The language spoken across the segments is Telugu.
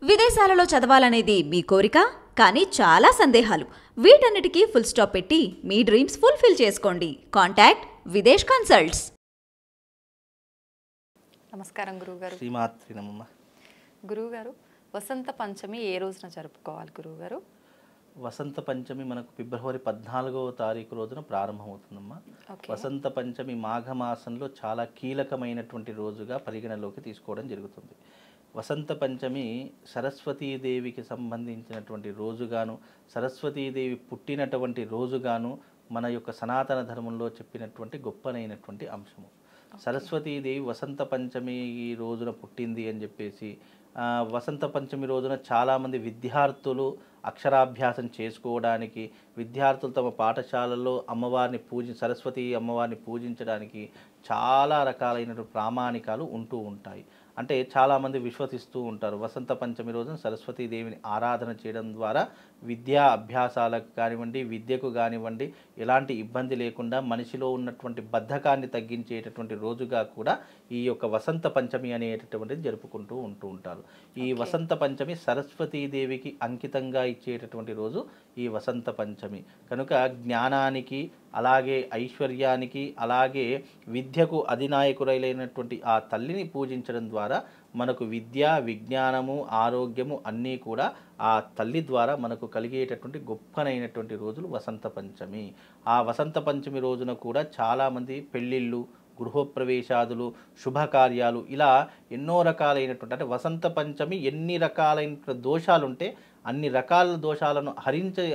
విదేశాలలో చదవాలనేది మీ కోరిక, కానీ చాలా సందేహాలు. వీటన్నిటికీ ఫుల్ స్టాప్ పెట్టి మీ డ్రీమ్స్ ఫుల్ఫిల్ చేసుకోండి. Contact Videsh consults. నమస్కారం గురువుగారు. శ్రీమాత్రి నమః. గురువుగారు, వసంత పంచమి ఏ రోజున జరుపుకోవాలి గురువుగారు? వసంత పంచమి మనకు ఫిబ్రవరి 14వ తారీఖు రోజున ప్రారంభమవుతుందమ్మా. వసంత పంచమి మాఘమాసంలో చాలా కీలకమైనటువంటి రోజుగా పరిగణలోకి తీసుకోవడం జరుగుతుంది. వసంత పంచమి సరస్వతీదేవికి సంబంధించినటువంటి రోజుగాను, సరస్వతీదేవి పుట్టినటువంటి రోజుగాను మన యొక్క సనాతన ధర్మంలో చెప్పినటువంటి గొప్పనైనటువంటి అంశము. సరస్వతీదేవి వసంత పంచమి రోజున పుట్టింది అని చెప్పేసి, వసంత పంచమి రోజున చాలామంది విద్యార్థులు అక్షరాభ్యాసం చేసుకోవడానికి, విద్యార్థులు తమ పాఠశాలల్లో సరస్వతి అమ్మవారిని పూజించడానికి చాలా రకాలైన ప్రామాణికాలు ఉంటూ ఉంటాయి. అంటే చాలామంది విశ్వసిస్తూ ఉంటారు వసంత పంచమి రోజున సరస్వతీదేవిని ఆరాధన చేయడం ద్వారా విద్యా అభ్యాసాలకు కానివ్వండి, విద్యకు కానివ్వండి ఎలాంటి ఇబ్బంది లేకుండా మనిషిలో ఉన్నటువంటి బద్ధకాన్ని తగ్గించేటటువంటి రోజుగా కూడా ఈ యొక్క వసంత పంచమి అనేటటువంటిది జరుపుకుంటూ ఉంటారు. ఈ వసంత పంచమి సరస్వతీదేవికి అంకితంగా ఇచ్చేటటువంటి రోజు ఈ వసంత పంచమి. కనుక జ్ఞానానికి, అలాగే ఐశ్వర్యానికి, అలాగే విద్యకు అధినాయకురైనటువంటి ఆ తల్లిని పూజించడం ద్వారా మనకు విద్య, విజ్ఞానము, ఆరోగ్యము అన్నీ కూడా ఆ తల్లి ద్వారా మనకు కలిగేటటువంటి గొప్పనైనటువంటి రోజులు వసంత పంచమి. ఆ వసంత పంచమి రోజున కూడా చాలామంది పెళ్ళిళ్ళు, గృహప్రవేశాదులు, శుభకార్యాలు ఇలా ఎన్నో రకాలైనటువంటి, అంటే వసంత పంచమి ఎన్ని రకాలైన దోషాలుంటే అన్ని రకాల దోషాలను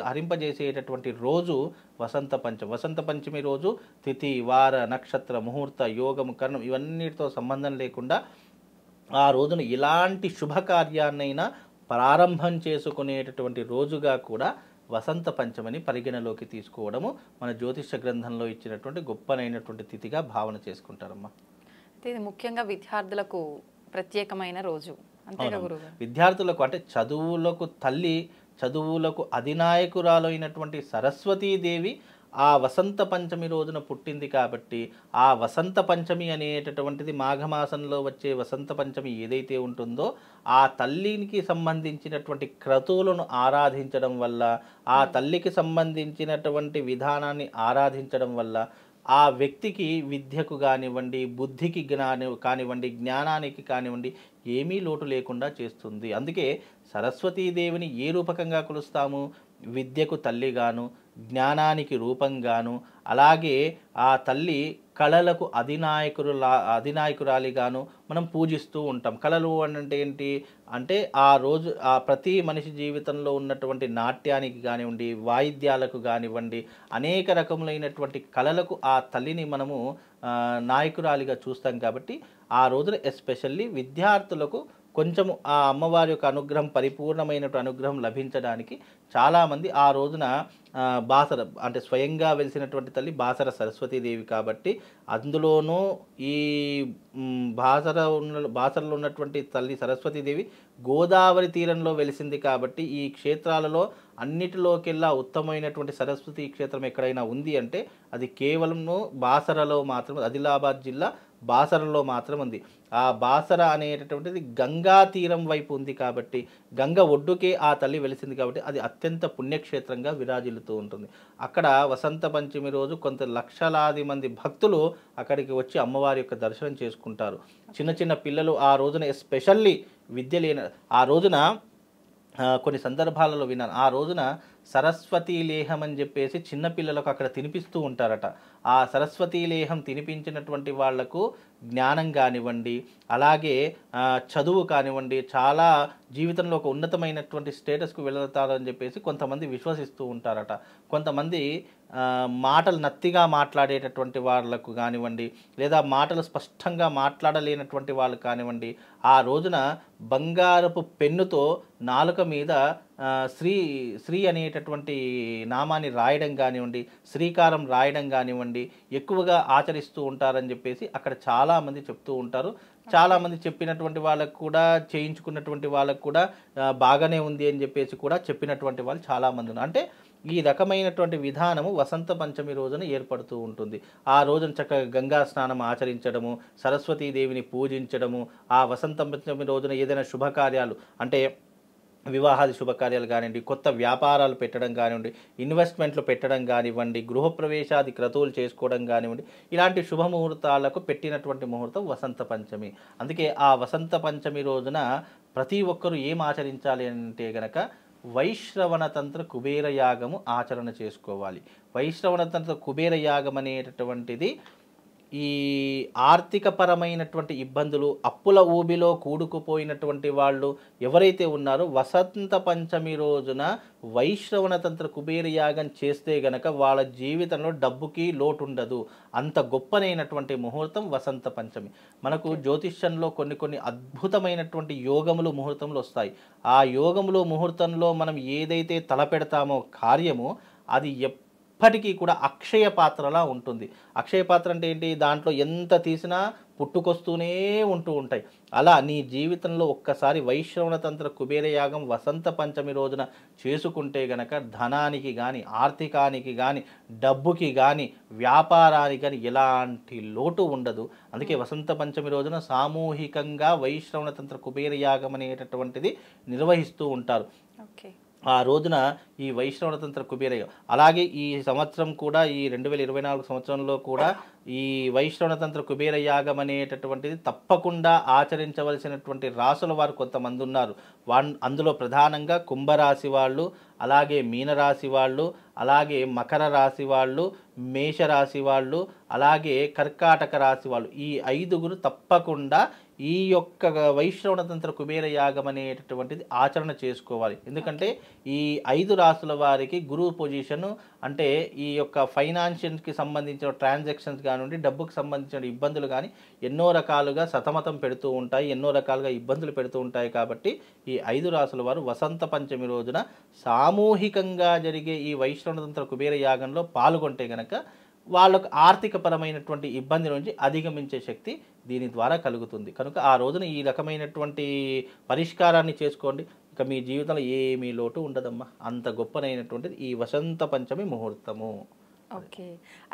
హరింపజేసేటటువంటి రోజు వసంత పంచమి. వసంత పంచమి రోజు తిథి, వార, నక్షత్ర, ముహూర్త, యోగము, కర్ణం ఇవన్నిటితో సంబంధం లేకుండా ఆ రోజున ఎలాంటి శుభకార్యాన్నైనా ప్రారంభం చేసుకునేటటువంటి రోజుగా కూడా వసంత పంచమిని పరిగణలోకి తీసుకోవడము మన జ్యోతిష గ్రంథంలో ఇచ్చినటువంటి గొప్పనైనటువంటి తిథిగా భావన చేసుకుంటారమ్మా. అయితే ఇది ముఖ్యంగా విద్యార్థులకు ప్రత్యేకమైన రోజు అంతేగా గురువుగారు? విద్యార్థులకు అంటే చదువులకు తల్లి, చదువులకు అధినాయకురాలైనటువంటి సరస్వతీదేవి ఆ వసంత పంచమి రోజున పుట్టింది కాబట్టి ఆ వసంత పంచమి అనేటటువంటిది మాఘమాసంలో వచ్చే వసంత పంచమి ఏదైతే ఉంటుందో ఆ తల్లికి సంబంధించినటువంటి క్రతువులను ఆరాధించడం వల్ల, ఆ తల్లికి సంబంధించినటువంటి విధానాన్ని ఆరాధించడం వల్ల ఆ వ్యక్తికి విద్యకు కానివ్వండి, బుద్ధికి కానివ్వండి, జ్ఞానానికి కానివ్వండి ఏమీ లోటు లేకుండా చేస్తుంది. అందుకే సరస్వతీదేవిని ఏ రూపకంగా కొలుస్తాము? విద్యకు తల్లిగాను, జ్ఞానానికి రూపంగాను, అలాగే ఆ తల్లి కళలకు అధినాయకురాలిగాను మనం పూజిస్తూ ఉంటాం. కళలు అంటే ఏంటి అంటే ఆ రోజు ఆ ప్రతి మనిషి జీవితంలో ఉన్నటువంటి నాట్యానికి కానివ్వండి, వాయిద్యాలకు కానివ్వండి, అనేక రకములైనటువంటి కళలకు ఆ తల్లిని మనము నాయకురాలిగా చూస్తాం. కాబట్టి ఆ రోజున ఎస్పెషల్లీ విద్యార్థులకు కొంచెము ఆ అమ్మవారి యొక్క అనుగ్రహం, పరిపూర్ణమైన అనుగ్రహం లభించడానికి చాలామంది ఆ రోజున బాసర అంటే స్వయంగా వెలిసినటువంటి తల్లి బాసర సరస్వతీదేవి కాబట్టి, అందులోనూ ఈ బాసరలో ఉన్నటువంటి తల్లి సరస్వతీదేవి గోదావరి తీరంలో వెలిసింది కాబట్టి ఈ క్షేత్రాలలో అన్నిటిలోకెల్లా ఉత్తమమైనటువంటి సరస్వతి క్షేత్రం ఎక్కడైనా ఉంది అంటే అది కేవలము బాసరలో మాత్రం, ఆదిలాబాద్ జిల్లా బాసరలో మాత్రం ఉంది. ఆ బాసర అనేటటువంటిది గంగా తీరం వైపు ఉంది కాబట్టి, గంగ ఒడ్డుకే ఆ తల్లి వెలిసింది కాబట్టి అది అత్యంత పుణ్యక్షేత్రంగా విరాజిల్లుతూ ఉంటుంది. అక్కడ వసంత పంచమి రోజు కొంత లక్షలాది మంది భక్తులు అక్కడికి వచ్చి అమ్మవారి యొక్క దర్శనం చేసుకుంటారు. చిన్న చిన్న పిల్లలు ఆ రోజున ఎస్పెషల్లీ విద్య లేని ఆ రోజున కొన్ని సందర్భాలలో విన్నాను, ఆ రోజున సరస్వతీ లేహం అని చెప్పేసి చిన్నపిల్లలకు అక్కడ తినిపిస్తూ ఉంటారట. ఆ సరస్వతీ లేహం తినిపించినటువంటి వాళ్లకు జ్ఞానం కానివ్వండి, అలాగే చదువు కానివ్వండి, చాలా జీవితంలో ఒక ఉన్నతమైనటువంటి స్టేటస్కు వెళతారని చెప్పేసి కొంతమంది విశ్వసిస్తూ ఉంటారట. కొంతమంది మాటలు నత్తిగా మాట్లాడేటటువంటి వాళ్ళకు కానివ్వండి, లేదా మాటలు స్పష్టంగా మాట్లాడలేనటువంటి వాళ్ళు కానివ్వండి, ఆ రోజున బంగారపు పెన్నుతో నాలుక మీద శ్రీ అనేటటువంటి నామాన్ని రాయడం కానివ్వండి, శ్రీకారం రాయడం కానివ్వండి ఎక్కువగా ఆచరిస్తూ ఉంటారని చెప్పేసి అక్కడ చాలామంది చెప్తూ ఉంటారు. చాలామంది చెప్పినటువంటి వాళ్ళకు కూడా, చేయించుకున్నటువంటి వాళ్ళకు కూడా బాగానే ఉంది అని చెప్పేసి కూడా చెప్పినటువంటి వాళ్ళు చాలామంది ఉన్నారు. అంటే ఈ రకమైనటువంటి విధానము వసంత పంచమి రోజున ఏర్పడుతూ ఉంటుంది. ఆ రోజున చక్కగా గంగా స్నానం ఆచరించడము, సరస్వతీదేవిని పూజించడము, ఆ వసంత పంచమి రోజున ఏదైనా శుభకార్యాలు అంటే వివాహాది శుభకార్యాలు కానివ్వండి, కొత్త వ్యాపారాలు పెట్టడం కానివ్వండి, ఇన్వెస్ట్మెంట్లు పెట్టడం కానివ్వండి, గృహప్రవేశాది క్రతువులు చేసుకోవడం కానివ్వండి, ఇలాంటి శుభముహూర్తాలకు పెట్టినటువంటి ముహూర్తం వసంత పంచమి. అందుకే ఆ వసంత పంచమి రోజున ప్రతి ఒక్కరూ ఏం ఆచరించాలి అంటే గనక వైశ్రవణ తంత్ర కుబేర యాగము ఆచరణ చేసుకోవాలి. వైశ్రవణ తంత్ర కుబేర యాగం అనేటటువంటిది ఈ ఆర్థికపరమైనటువంటి ఇబ్బందులు, అప్పుల ఊబిలో కూడుకుపోయినటువంటి వాళ్ళు ఎవరైతే ఉన్నారో వసంత పంచమి రోజున వైశ్రవణ తంత్ర కుబేర యాగం చేస్తే గనక వాళ్ళ జీవితంలో డబ్బుకి లోటు ఉండదు. అంత గొప్పనైనటువంటి ముహూర్తం వసంత పంచమి. మనకు జ్యోతిష్యంలో కొన్ని అద్భుతమైనటువంటి యోగములు ముహూర్తములు వస్తాయి. ఆ యోగములు ముహూర్తంలో మనం ఏదైతే తలపెడతామో కార్యము అది ఎప్పటికీ కూడా అక్షయ పాత్రలా ఉంటుంది. అక్షయ పాత్ర అంటే ఏంటి? దాంట్లో ఎంత తీసినా పుట్టుకొస్తూనే ఉంటాయి. అలా నీ జీవితంలో ఒక్కసారి వైశ్రవణ తంత్ర కుబేర యాగం వసంత పంచమి రోజున చేసుకుంటే గనక ధనానికి కానీ, ఆర్థికానికి కానీ, డబ్బుకి కానీ, వ్యాపారానికి కానీ ఎలాంటి లోటు ఉండదు. అందుకే వసంత పంచమి రోజున సామూహికంగా వైశ్రవణ తంత్ర కుబేర యాగం అనేటటువంటిది నిర్వహిస్తూ ఉంటారు. ఓకే. ఆ రోజున ఈ వైశ్రవణ తంత్ర కుబేరయ్య అలాగే ఈ సంవత్సరం కూడా ఈ 2024 సంవత్సరంలో కూడా ఈ వైశ్రవణ తంత్ర కుబేర యాగం అనేటటువంటిది తప్పకుండా ఆచరించవలసినటువంటి రాసుల వారు కొంతమంది ఉన్నారు. అందులో ప్రధానంగా కుంభరాశి వాళ్ళు, అలాగే మీనరాశి వాళ్ళు, అలాగే మకర రాశి వాళ్ళు, మేషరాశి వాళ్ళు, అలాగే కర్కాటక రాశి వాళ్ళు, ఈ 5గురు తప్పకుండా ఈ యొక్క వైశ్రవణ తంత్ర కుబేర యాగం అనేటటువంటిది ఆచరణ చేసుకోవాలి. ఎందుకంటే ఈ 5 రాశుల వారికి గురువు పొజిషన్ అంటే ఈ యొక్క ఫైనాన్షియల్కి సంబంధించిన ట్రాన్సాక్షన్స్ కానివ్వండి, డబ్బుకు సంబంధించిన ఇబ్బందులు కానీ ఎన్నో రకాలుగా సతమతం పెడుతూ ఉంటాయి, ఎన్నో రకాలుగా ఇబ్బందులు పెడుతూ ఉంటాయి. కాబట్టి ఈ 5 రాశుల వారు వసంత పంచమి రోజున సామూహికంగా జరిగే ఈ వైశ్రవణ తంత్ర కుబేర యాగంలో పాల్గొంటే గనక వాళ్ళకు ఆర్థికపరమైనటువంటి ఇబ్బంది నుంచి అధిగమించే శక్తి దీని ద్వారా కలుగుతుంది. కనుక ఆ రోజున ఈ రకమైనటువంటి పరిష్కారాన్ని చేసుకోండి. ఇక మీ జీవితంలో ఏమీ లోటు ఉండదమ్మా. అంత గొప్పనైనటువంటిది ఈ వసంత పంచమి ముహూర్తము. ఓకే.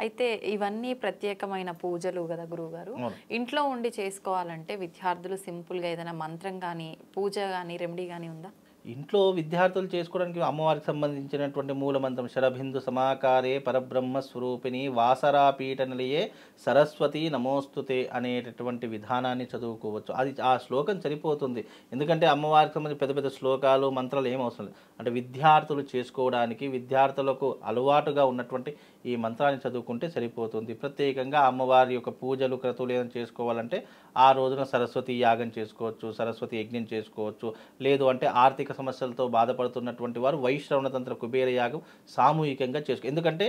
అయితే ఇవన్నీ ప్రత్యేకమైన పూజలు కదా గురువుగారు. ఇంట్లో ఉండి చేసుకోవాలంటే విద్యార్థులు సింపుల్గా ఏదైనా మంత్రం కానీ, పూజ కానీ, రెమెడీ కానీ ఉందా? ఇంట్లో విద్యార్థులు చేసుకోవడానికి అమ్మవారికి సంబంధించినటువంటి మూలమంత్రం శరభిందు సమాకారే పరబ్రహ్మ స్వరూపిణి వాసరాపీఠ నిలయే సరస్వతి నమోస్తుతే అనేటటువంటి విధానాన్ని చదువుకోవచ్చు. అది ఆ శ్లోకం సరిపోతుంది. ఎందుకంటే అమ్మవారికి సంబంధించి పెద్ద పెద్ద శ్లోకాలు మంత్రాలు ఏం అవసరం లేదు. అంటే విద్యార్థులు చేసుకోవడానికి విద్యార్థులకు అలవాటుగా ఉన్నటువంటి ఈ మంత్రాన్ని చదువుకుంటే సరిపోతుంది. ప్రత్యేకంగా అమ్మవారి యొక్క పూజలు క్రతువులు ఏదైనా చేసుకోవాలంటే ఆ రోజున సరస్వతి యాగం చేసుకోవచ్చు, సరస్వతి యజ్ఞం చేసుకోవచ్చు. లేదు అంటే ఆర్థిక సమస్యలతో బాధపడుతున్నటువంటి వారు వైశ్రవణ తంత్ర కుబేర యాగం సామూహికంగా ఎందుకంటే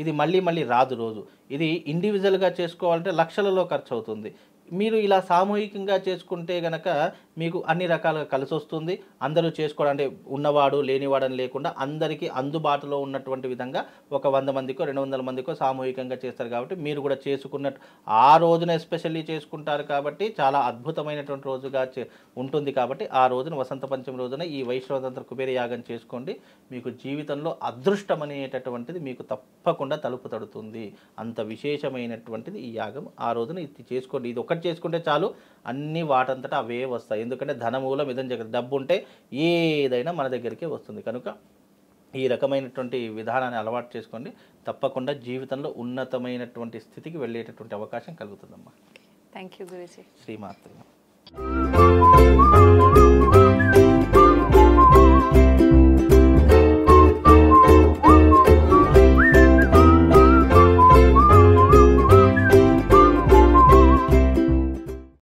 ఇది మళ్ళీ రాదు రోజు. ఇది ఇండివిజువల్గా చేసుకోవాలంటే లక్షలలో ఖర్చు అవుతుంది. మీరు ఇలా సామూహికంగా చేసుకుంటే గనక మీకు అన్ని రకాలుగా కలిసి వస్తుంది. అందరూ చేసుకోవడం అంటే ఉన్నవాడు లేనివాడని లేకుండా అందరికీ అందుబాటులో ఉన్నటువంటి విధంగా ఒక 100 మందికో 200 మందికో సామూహికంగా చేస్తారు. కాబట్టి మీరు కూడా చేసుకున్నట్టు ఆ రోజున ఎస్పెషల్లీ చేసుకుంటారు. కాబట్టి చాలా అద్భుతమైనటువంటి రోజుగా ఉంటుంది. కాబట్టి ఆ రోజున వసంత పంచమి రోజున ఈ వైశ్రవణ తంత్ర కుబేర యాగం చేసుకోండి. మీకు జీవితంలో అదృష్టం అనేటటువంటిది మీకు తప్పకుండా తలుపు తడుతుంది. అంత విశేషమైనటువంటిది ఈ యాగం. ఆ రోజున ఇది చేసుకోండి. ఇది ఒకటి చేసుకుంటే చాలు, అన్ని వాటంతటా అవే వస్తాయి. ఎందుకంటే ధనమూలం ఇదం జగత్. డబ్బు ఉంటే ఏదైనా మన దగ్గరికే వస్తుంది. కనుక ఈ రకమైనటువంటి విధానాన్ని అలవాటు చేసుకోండి. తప్పకుండా జీవితంలో ఉన్నతమైనటువంటి స్థితికి వెళ్ళేటటువంటి అవకాశం కలుగుతుందమ్మా. Thank you Guruji. శ్రీమాత్రే.